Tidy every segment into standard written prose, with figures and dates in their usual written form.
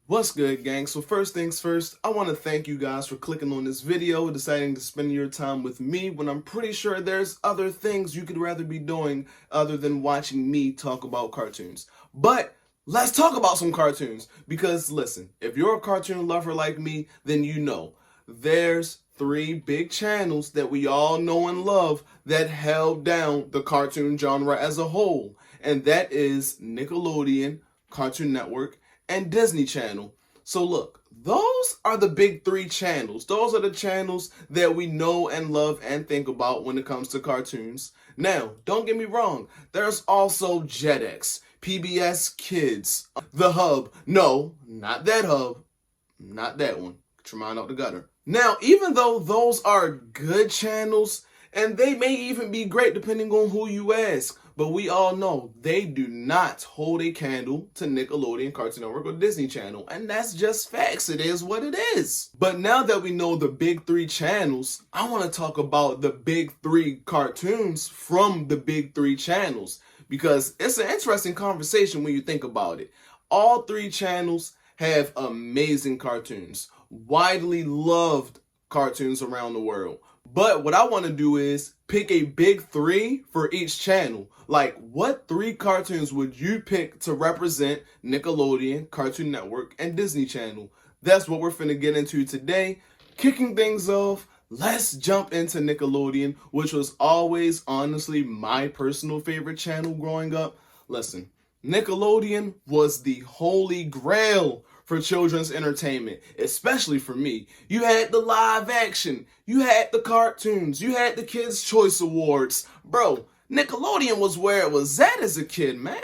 What's good, gang? So first things first, I want to thank you guys for clicking on this video, deciding to spend your time with me when I'm pretty sure there's other things you could rather be doing other than watching me talk about cartoons. But let's talk about some cartoons because listen, if you're a cartoon lover like me, then you know there's three big channels that we all know and love that held down the cartoon genre as a whole, and that is Nickelodeon, Cartoon Network, and Disney Channel. So look, those are the big three channels. Those are the channels that we know and love and think about when it comes to cartoons. Now, don't get me wrong, there's also Jetix, PBS Kids, The Hub. No, not that Hub. Not that one. Get your mind out the gutter. Now, even though those are good channels, and they may even be great depending on who you ask, but we all know they do not hold a candle to Nickelodeon, Cartoon Network, or Disney Channel. And that's just facts. It is what it is. But now that we know the big three channels, I want to talk about the big three cartoons from the big three channels, because it's an interesting conversation when you think about it. All three channels have amazing cartoons, widely loved cartoons around the world. But what I want to do is pick a big three for each channel. Like, what three cartoons would you pick to represent Nickelodeon, Cartoon Network, and Disney Channel? That's what we're finna get into today. Kicking things off, let's jump into Nickelodeon, which was always, honestly, my personal favorite channel growing up. Listen, Nickelodeon was the holy grail for children's entertainment, especially for me. You had the live action, you had the cartoons, you had the Kids' Choice Awards. Bro, Nickelodeon was where it was at as a kid, man.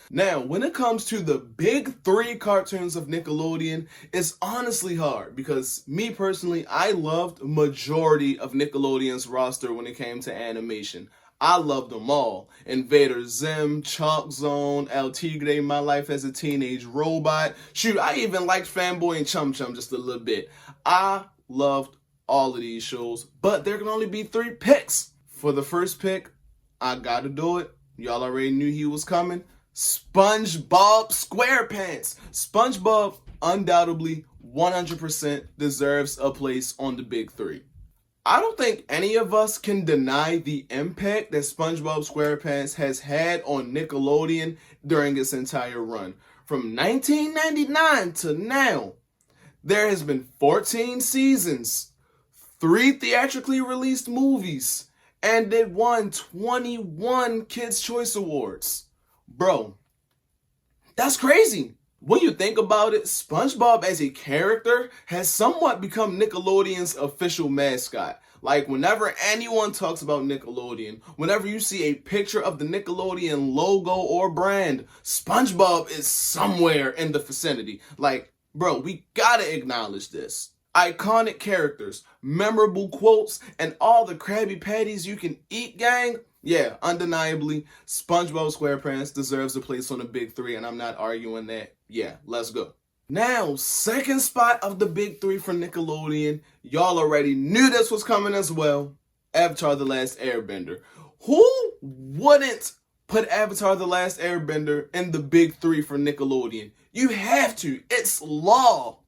Now, when it comes to the big three cartoons of Nickelodeon, it's honestly hard because me personally, I loved majority of Nickelodeon's roster when it came to animation. I loved them all. Invader Zim, Chalk Zone, El Tigre, My Life as a Teenage Robot. Shoot, I even liked Fanboy and Chum Chum just a little bit. I loved all of these shows, but there can only be three picks. For the first pick, I gotta do it. Y'all already knew he was coming. SpongeBob SquarePants. SpongeBob undoubtedly 100% deserves a place on the big three. I don't think any of us can deny the impact that SpongeBob SquarePants has had on Nickelodeon during its entire run. From 1999 to now, there has been 14 seasons, 3 theatrically released movies, and it won 21 Kids' Choice Awards. Bro, that's crazy. When you think about it, SpongeBob as a character has somewhat become Nickelodeon's official mascot. Like, whenever anyone talks about Nickelodeon, whenever you see a picture of the Nickelodeon logo or brand, SpongeBob is somewhere in the vicinity. Like, bro, we gotta acknowledge this. Iconic characters, memorable quotes, and all the Krabby Patties you can eat, gang. Yeah, undeniably, SpongeBob SquarePants deserves a place on the big three, and I'm not arguing that. Yeah, let's go. Now, second spot of the big three for Nickelodeon. Y'all already knew this was coming as well. Avatar: The Last Airbender. Who wouldn't put Avatar: The Last Airbender in the big three for Nickelodeon? You have to. It's law.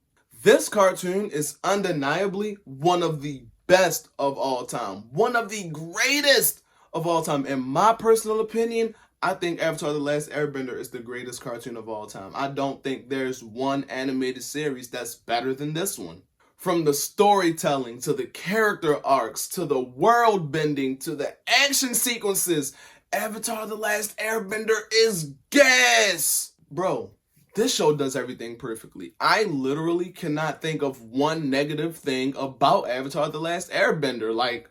This cartoon is undeniably one of the best of all time. One of the greatest of all time. In my personal opinion, I think Avatar: The Last Airbender is the greatest cartoon of all time. I don't think there's one animated series that's better than this one. From the storytelling, to the character arcs, to the world bending, to the action sequences, Avatar: The Last Airbender is gas! Bro, this show does everything perfectly. I literally cannot think of one negative thing about Avatar: The Last Airbender. Like,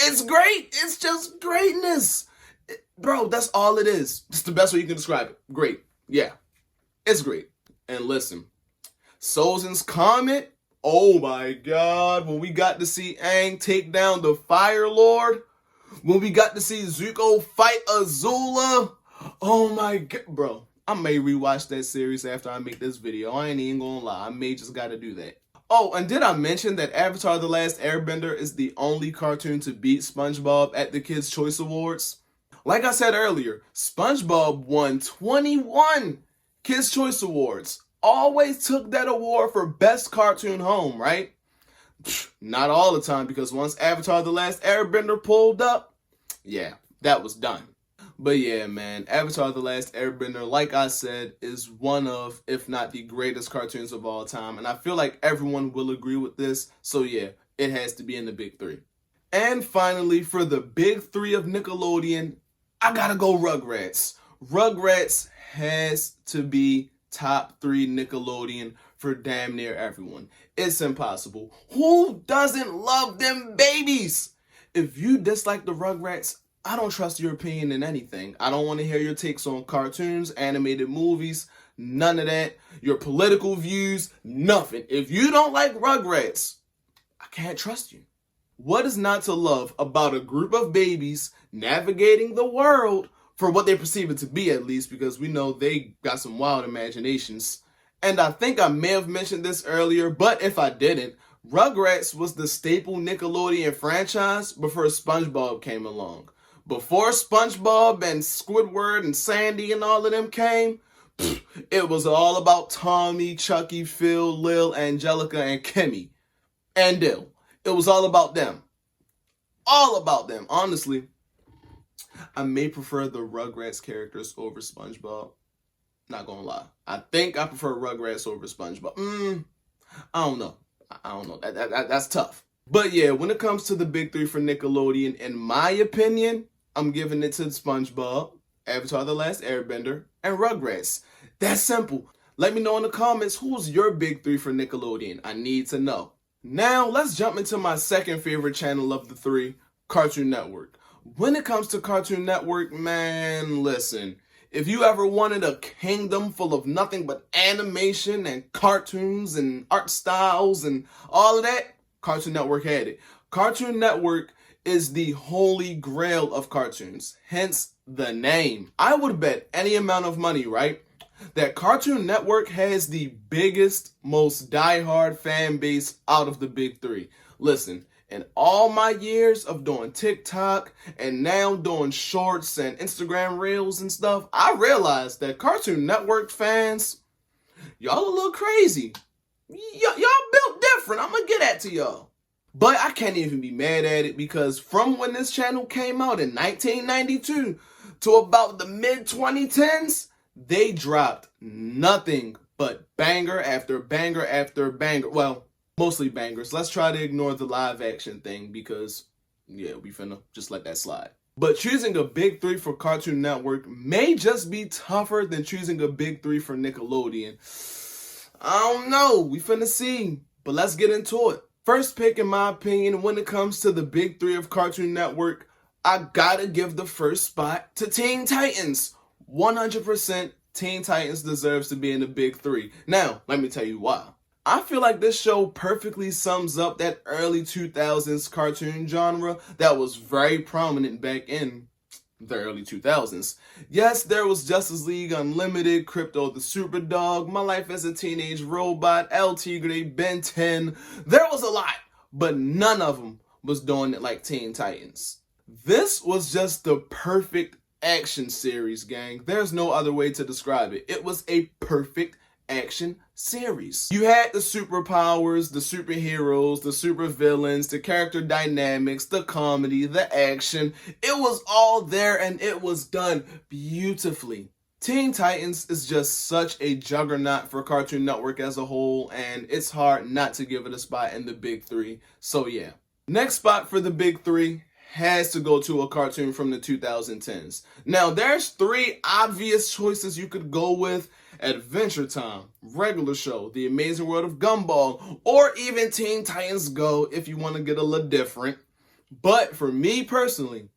it's great. It's just greatness. Bro, that's all it is. It's the best way you can describe it. Great. Yeah, it's great. And listen, Sozin's Comet, oh my god, when we got to see Aang take down the Fire Lord, when we got to see Zuko fight Azula, oh my god, bro, I may rewatch that series after I make this video. I ain't even gonna lie, I may just gotta do that. Oh, and did I mention that Avatar: The Last Airbender is the only cartoon to beat SpongeBob at the Kids' Choice Awards? Like I said earlier, SpongeBob won 21 Kids' Choice Awards. always took that award for best cartoon home, right? Not all the time, because once Avatar The Last Airbender pulled up, yeah, that was done. But yeah, man, Avatar The Last Airbender, like I said, is one of, if not the greatest cartoons of all time. And I feel like everyone will agree with this. So yeah, it has to be in the big three. And finally, for the big three of Nickelodeon, I gotta go Rugrats. Rugrats has to be top three Nickelodeon for damn near everyone. It's impossible. Who doesn't love them babies? If you dislike the Rugrats, I don't trust your opinion in anything. I don't want to hear your takes on cartoons, animated movies, none of that. Your political views, nothing. If you don't like Rugrats, I can't trust you. What is not to love about a group of babies navigating the world for what they perceive it to be, at least, because we know they got some wild imaginations. And I think I may have mentioned this earlier, but if I didn't, Rugrats was the staple Nickelodeon franchise before SpongeBob came along. Before SpongeBob and Squidward and Sandy and all of them came, it was all about Tommy, Chucky, Phil, Lil, Angelica, and Kimmy. And Dill. It was all about them. All about them. Honestly, I may prefer the Rugrats characters over SpongeBob. Not gonna lie. I think I prefer Rugrats over SpongeBob. I don't know. That's tough. But yeah, when it comes to the big three for Nickelodeon, in my opinion, I'm giving it to SpongeBob, Avatar The Last Airbender, and Rugrats. That's simple. Let me know in the comments who's your big three for Nickelodeon. I need to know. Now, let's jump into my second favorite channel of the three, Cartoon Network. When it comes to Cartoon Network, man, listen. If you ever wanted a kingdom full of nothing but animation and cartoons and art styles and all of that, Cartoon Network had it. Cartoon Network is the holy grail of cartoons, hence the name. I would bet any amount of money, right, that Cartoon Network has the biggest, most diehard fan base out of the big three. Listen, in all my years of doing TikTok and now doing shorts and Instagram reels and stuff, I realized that Cartoon Network fans, y'all a little crazy. Y'all built different. I'm gonna get that to y'all. But I can't even be mad at it, because from when this channel came out in 1992 to about the mid-2010s, they dropped nothing but banger after banger after banger. Well, mostly bangers. Let's try to ignore the live action thing because, yeah, we finna just let that slide. But choosing a big three for Cartoon Network may just be tougher than choosing a big three for Nickelodeon. I don't know. We finna see. But let's get into it. First pick, in my opinion, when it comes to the big three of Cartoon Network, I gotta give the first spot to Teen Titans. 100% Teen Titans deserves to be in the big three. Now, let me tell you why. I feel like this show perfectly sums up that early 2000s cartoon genre that was very prominent back in the early 2000s. Yes, there was Justice League Unlimited, Crypto the Superdog, My Life as a Teenage Robot, El Tigre, Ben 10. There was a lot, but none of them was doing it like Teen Titans. This was just the perfect action series, gang. There's no other way to describe it. It was a perfect action series. You had the superpowers, the superheroes, the supervillains, the character dynamics, the comedy, the action. It was all there and it was done beautifully. Teen Titans is just such a juggernaut for Cartoon Network as a whole, and it's hard not to give it a spot in the big three. So yeah. Next spot for the big three has to go to a cartoon from the 2010s. Now, there's three obvious choices you could go with: Adventure Time, Regular Show, The Amazing World of Gumball, or even Teen Titans Go if you want to get a little different. But for me personally,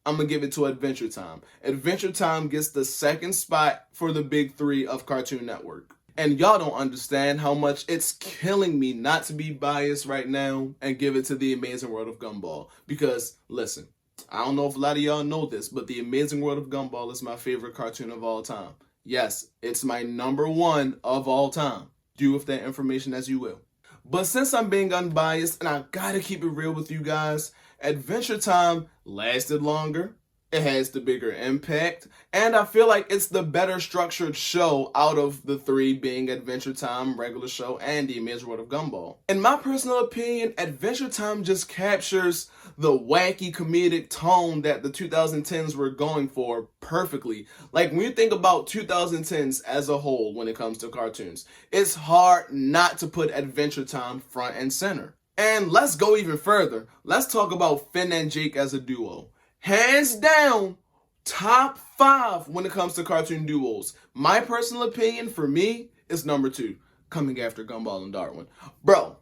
I'm going to give it to Adventure Time. Adventure Time gets the second spot for the big three of Cartoon Network. And y'all don't understand how much it's killing me not to be biased right now and give it to The Amazing World of Gumball. Because, listen, I don't know if a lot of y'all know this, but The Amazing World of Gumball is my favorite cartoon of all time. Yes, it's my number one of all time. Do with that information as you will. But since I'm being unbiased and I gotta keep it real with you guys, Adventure Time lasted longer. It has the bigger impact, and I feel like it's the better structured show out of the three, being Adventure Time, regular show, and The Amazing World of Gumball. In my personal opinion, Adventure Time just captures the wacky comedic tone that the 2010s were going for perfectly. Like, when you think about 2010s as a whole when it comes to cartoons, it's hard not to put Adventure Time front and center. And let's go even further. Let's talk about Finn and Jake as a duo. Hands down, top 5 when it comes to cartoon duos. My personal opinion, for me, is number 2, coming after Gumball and Darwin. Bro,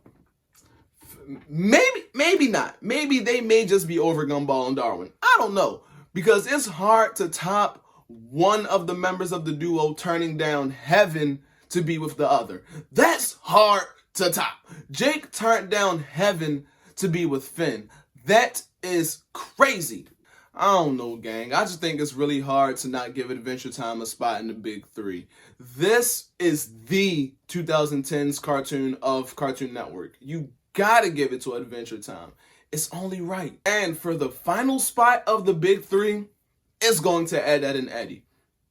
maybe not. Maybe they may just be over Gumball and Darwin. I don't know. Because it's hard to top one of the members of the duo turning down heaven to be with the other. That's hard to top. Jake turned down heaven to be with Finn. That is crazy. I don't know, gang. I just think it's really hard to not give Adventure Time a spot in the big 3. This is the 2010s cartoon of Cartoon Network. You gotta give it to Adventure Time. It's only right. And for the final spot of the big 3, it's going to Ed, Edd, and Eddy.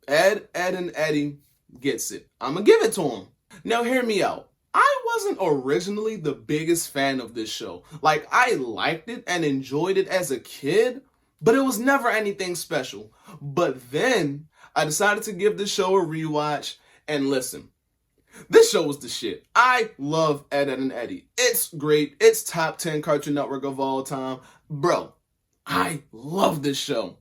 Ed, and Eddy gets it. I'm gonna give it to him. Now hear me out. I wasn't originally the biggest fan of this show. Like, I liked it and enjoyed it as a kid, but it was never anything special. But then I decided to give this show a rewatch, and listen, this show was the shit. I love Ed, Edd, and Eddy. It's great. It's top 10 Cartoon Network of all time. Bro, I love this show.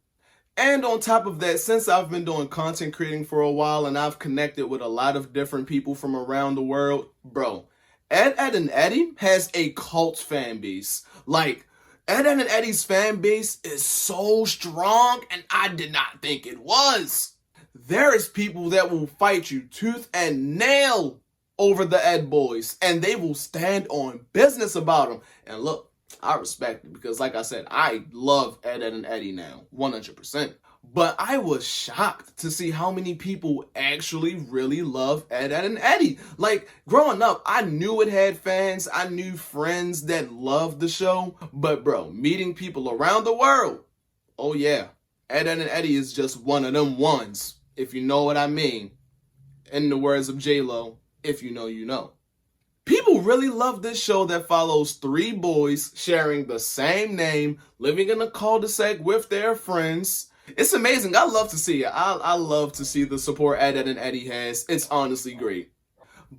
And on top of that, since I've been doing content creating for a while and I've connected with a lot of different people from around the world, bro, Ed, Edd, and Eddy has a cult fan base. Like, Ed, Edd, and Eddy's fan base is so strong, and I did not think it was. There is people that will fight you tooth and nail over the Ed boys, and they will stand on business about them. And look, I respect it because, like I said, I love Ed, Edd, and Eddy now, 100%. But I was shocked to see how many people actually really love Ed, Edd, and Eddy. Like, growing up, I knew it had fans. I knew friends that loved the show. But, bro, meeting people around the world, oh yeah, Ed, Edd, and Eddy is just one of them ones, if you know what I mean. In the words of J-Lo, if you know, you know. People really love this show that follows 3 boys sharing the same name, living in a cul-de-sac with their friends. It's amazing. I love to see it. I love to see the support Ed, Edd, and Eddy has. It's honestly great.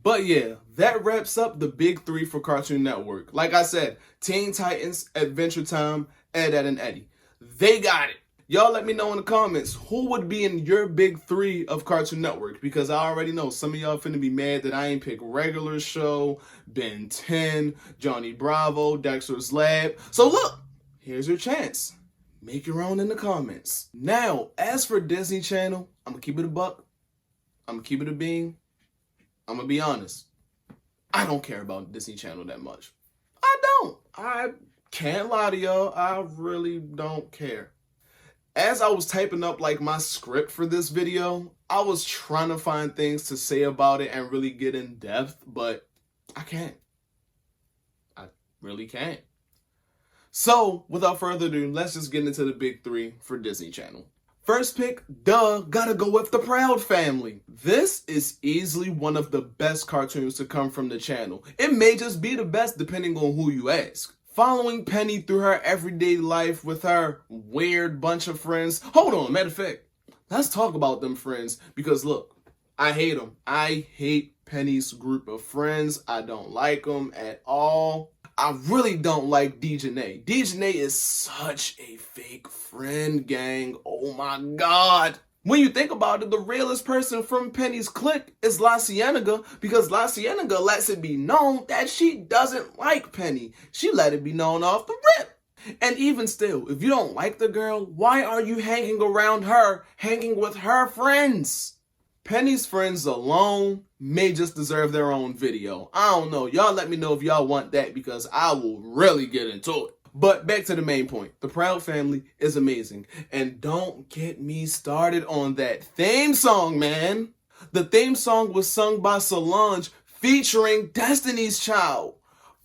But yeah, that wraps up the big 3 for Cartoon Network. Like I said, Teen Titans, Adventure Time, Ed, Edd, and Eddy. They got it. Y'all let me know in the comments who would be in your big 3 of Cartoon Network, because I already know some of y'all finna be mad that I ain't pick Regular Show, Ben 10, Johnny Bravo, Dexter's Lab. So look, here's your chance. Make your own in the comments. Now, as for Disney Channel, I'm gonna keep it a buck. I'm gonna keep it a bean. I'm gonna be honest. I don't care about Disney Channel that much. I don't. I can't lie to y'all. I really don't care. As I was typing up like my script for this video, I was trying to find things to say about it and really get in depth, but I can't. I really can't. So, without further ado, let's just get into the big 3 for Disney Channel. First pick, gotta go with the Proud Family. This is easily one of the best cartoons to come from the channel. It may just be the best depending on who you ask. Following Penny through her everyday life with her weird bunch of friends. Hold on, matter of fact, let's talk about them friends, because look, I hate them. I hate Penny's group of friends. I don't like them at all. I really don't like Dejanay. Dejanay is such a fake friend, gang. Oh my god. When you think about it, the realest person from Penny's clique is La Cienega, because La Cienega lets it be known that she doesn't like Penny. She let it be known off the rip. And even still, if you don't like the girl, why are you hanging around her, hanging with her friends? Penny's friends alone may just deserve their own video. I don't know. Y'all let me know if y'all want that, because I will really get into it. But back to the main point. The Proud Family is amazing. And don't get me started on that theme song, man. The theme song was sung by Solange featuring Destiny's Child.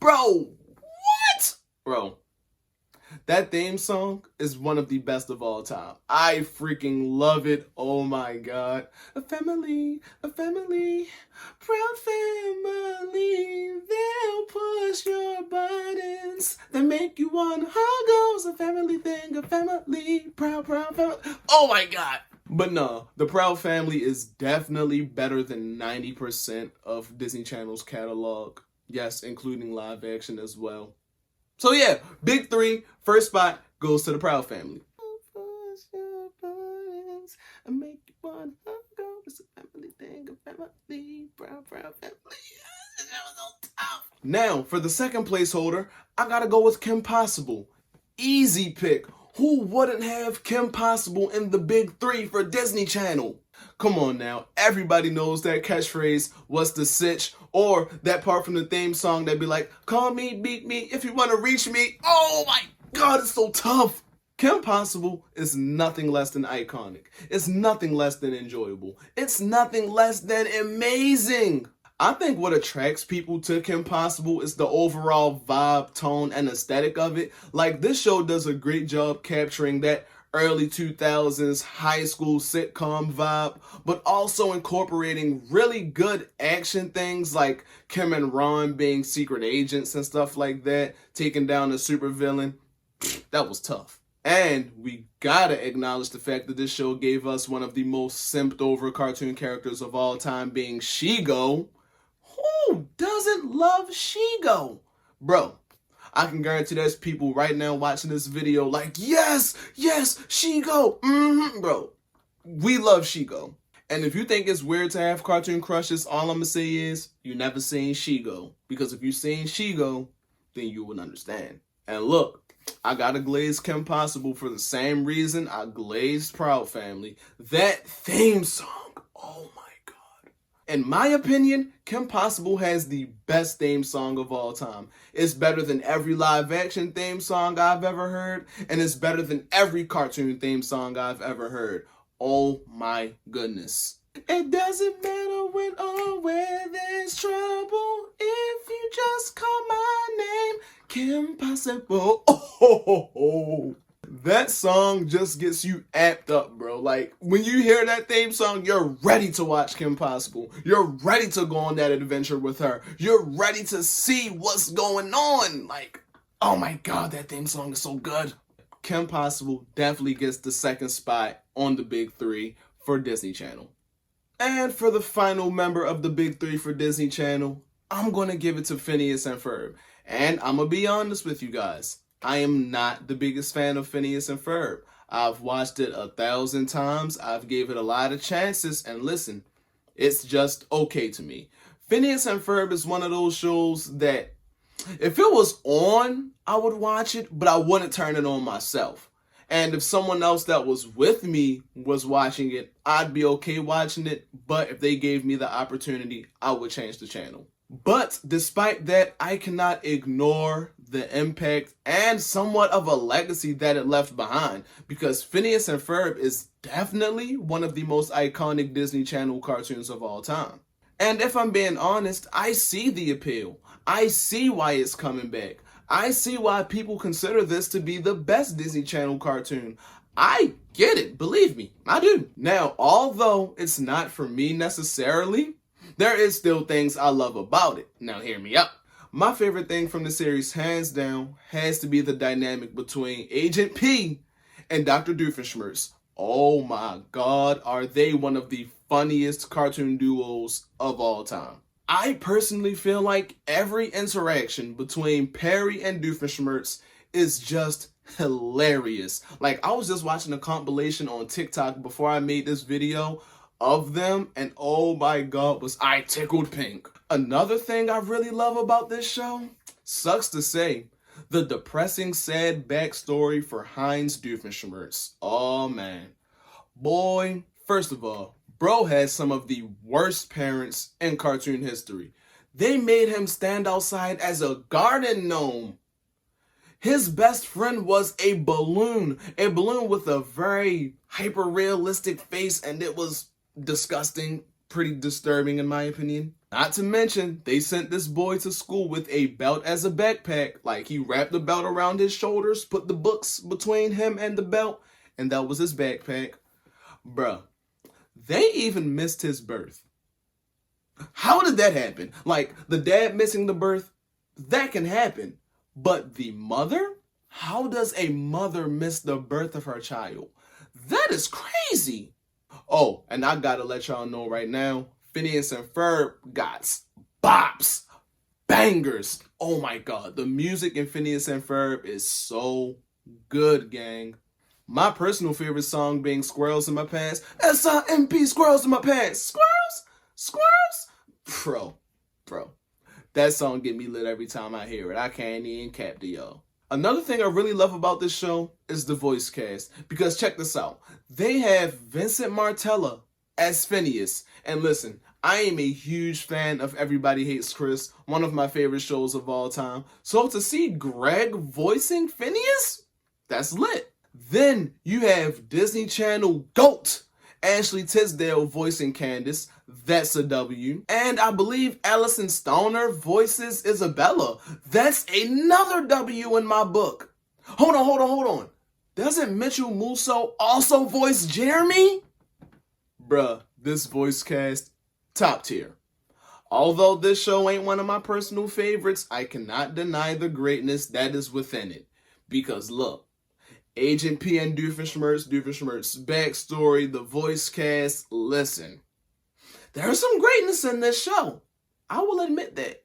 Bro, what? Bro, That theme song is one of the best of all time. I freaking love it. Oh my god. A family, proud family. They'll push your buttons. They make you want huggos. A family thing, a family, proud family. Oh my god. But no, the Proud Family is definitely better than 90% of Disney Channel's catalog. Yes, including live action as well. So yeah, big three, first spot goes to the Proud Family. Now, for the second placeholder, I gotta go with Kim Possible. Easy pick. Who wouldn't have Kim Possible in the big three for Disney Channel? Come on now, everybody knows that catchphrase, what's the sitch? Or that part from the theme song that'd be like, call me, beat me, if you want to reach me. Oh my god, it's so tough. Kim Possible is nothing less than iconic. It's nothing less than enjoyable. It's nothing less than amazing. I think what attracts people to Kim Possible is the overall vibe, tone, and aesthetic of it. Like, this show does a great job capturing that early 2000s high school sitcom vibe, but also incorporating really good action things like Kim and Ron being secret agents and stuff like that, taking down a supervillain. That was tough. And we gotta acknowledge the fact that this show gave us one of the most simped over cartoon characters of all time, being She-Go. Who doesn't love She-Go? Bro, I can guarantee there's people right now watching this video like, yes, She-Go. Bro, we love She-Go. And if you think it's weird to have cartoon crushes, all I'm gonna say is, you never seen She-Go. Because if you seen She-Go, then you would understand. And look, I gotta glaze Kim Possible for the same reason I glazed Proud Family. That theme song, oh my god. In my opinion, Kim Possible has the best theme song of all time. It's better than every live action theme song I've ever heard, and it's better than every cartoon theme song I've ever heard. Oh my goodness. It doesn't matter when or where there's trouble, if you just call my name, Kim Possible. Oh. That song just gets you amped up, bro. Like, when you hear that theme song, you're ready to watch Kim Possible. You're ready to go on that adventure with her. You're ready to see what's going on. Like, oh my god, that theme song is so good. Kim Possible definitely gets the second spot on the big three for Disney Channel. And for the final member of the big three for Disney Channel, I'm going to give it to Phineas and Ferb. And I'm going to be honest with you guys. I am not the biggest fan of Phineas and Ferb. I've watched it 1,000 times. I've gave it a lot of chances. And listen, it's just okay to me. Phineas and Ferb is one of those shows that if it was on, I would watch it, but I wouldn't turn it on myself. And if someone else that was with me was watching it, I'd be okay watching it. But if they gave me the opportunity, I would change the channel. But despite that, I cannot ignore the impact and somewhat of a legacy that it left behind, because Phineas and Ferb is definitely one of the most iconic Disney Channel cartoons of all time. And if I'm being honest, I see the appeal. I see why it's coming back. I see why people consider this to be the best Disney Channel cartoon. I get it, believe me, I do. Now, although it's not for me necessarily, there is still things I love about it. Now hear me out. My favorite thing from the series, hands down, has to be the dynamic between Agent P and Dr. Doofenshmirtz. Oh my god, are they one of the funniest cartoon duos of all time. I personally feel like every interaction between Perry and Doofenshmirtz is just hilarious. Like, I was just watching a compilation on TikTok before I made this video of them, and oh my god, was I tickled pink. Another thing I really love about this show, sucks to say, the depressing, sad backstory for Heinz Doofenshmirtz. Oh man. Boy, first of all, bro has some of the worst parents in cartoon history. They made him stand outside as a garden gnome. His best friend was a balloon with a very hyper-realistic face, and it was disgusting. pretty disturbing in my opinion. Not to mention, they sent this boy to school with a belt as a backpack. Like, he wrapped the belt around his shoulders, put the books between him and the belt, and that was his backpack. Bruh, they even missed his birth. How did that happen? Like, the dad missing the birth, that can happen. But the mother? How does a mother miss the birth of her child? That is crazy. Oh, and I gotta let y'all know right now, Phineas and Ferb got bops, bangers. Oh my God, the music in Phineas and Ferb is so good, gang. My personal favorite song being Squirrels in My Pants. S-I-M-P, Squirrels in My Pants. Squirrels? Squirrels? Bro. That song get me lit every time I hear it. I can't even cap to y'all. Another thing I really love about this show is the voice cast. Because check this out. They have Vincent Martella as Phineas. And listen, I am a huge fan of Everybody Hates Chris, one of my favorite shows of all time. So to see Greg voicing Phineas, that's lit. Then you have Disney Channel GOAT Ashley Tisdale voicing Candace. That's a W. And I believe Allison Stoner voices Isabella. That's another W in my book. Hold on. Doesn't Mitchell Musso also voice Jeremy? Bruh, this voice cast, top tier. Although this show ain't one of my personal favorites, I cannot deny the greatness that is within it. Because look, Agent P and Doofenshmirtz, backstory, the voice cast, listen. There's some greatness in this show. I will admit that.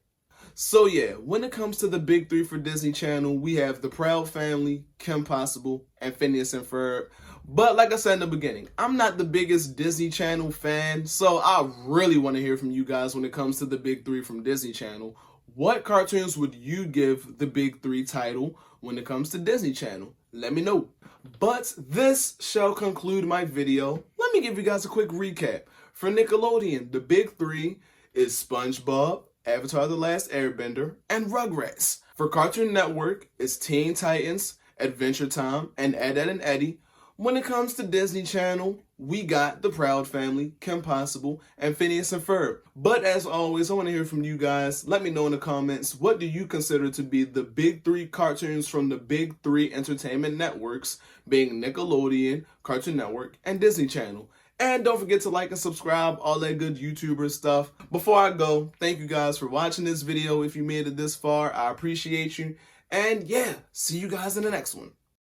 So yeah, when it comes to the big three for Disney Channel, we have the Proud Family, Kim Possible, and Phineas and Ferb. But like I said in the beginning, I'm not the biggest Disney Channel fan, so I really want to hear from you guys when it comes to the big three from Disney Channel. What cartoons would you give the big three title when it comes to Disney Channel? Let me know. But this shall conclude my video. Let me give you guys a quick recap. For Nickelodeon, the big three is SpongeBob, Avatar: The Last Airbender, and Rugrats. For Cartoon Network, it's Teen Titans, Adventure Time, and Ed, Edd and Eddy. When it comes to Disney Channel, we got The Proud Family, Kim Possible, and Phineas and Ferb. But as always, I want to hear from you guys. Let me know in the comments, what do you consider to be the big three cartoons from the big three entertainment networks, being Nickelodeon, Cartoon Network, and Disney Channel? And don't forget to like and subscribe, all that good YouTuber stuff. Before I go, thank you guys for watching this video. If you made it this far, I appreciate you. And yeah, see you guys in the next one.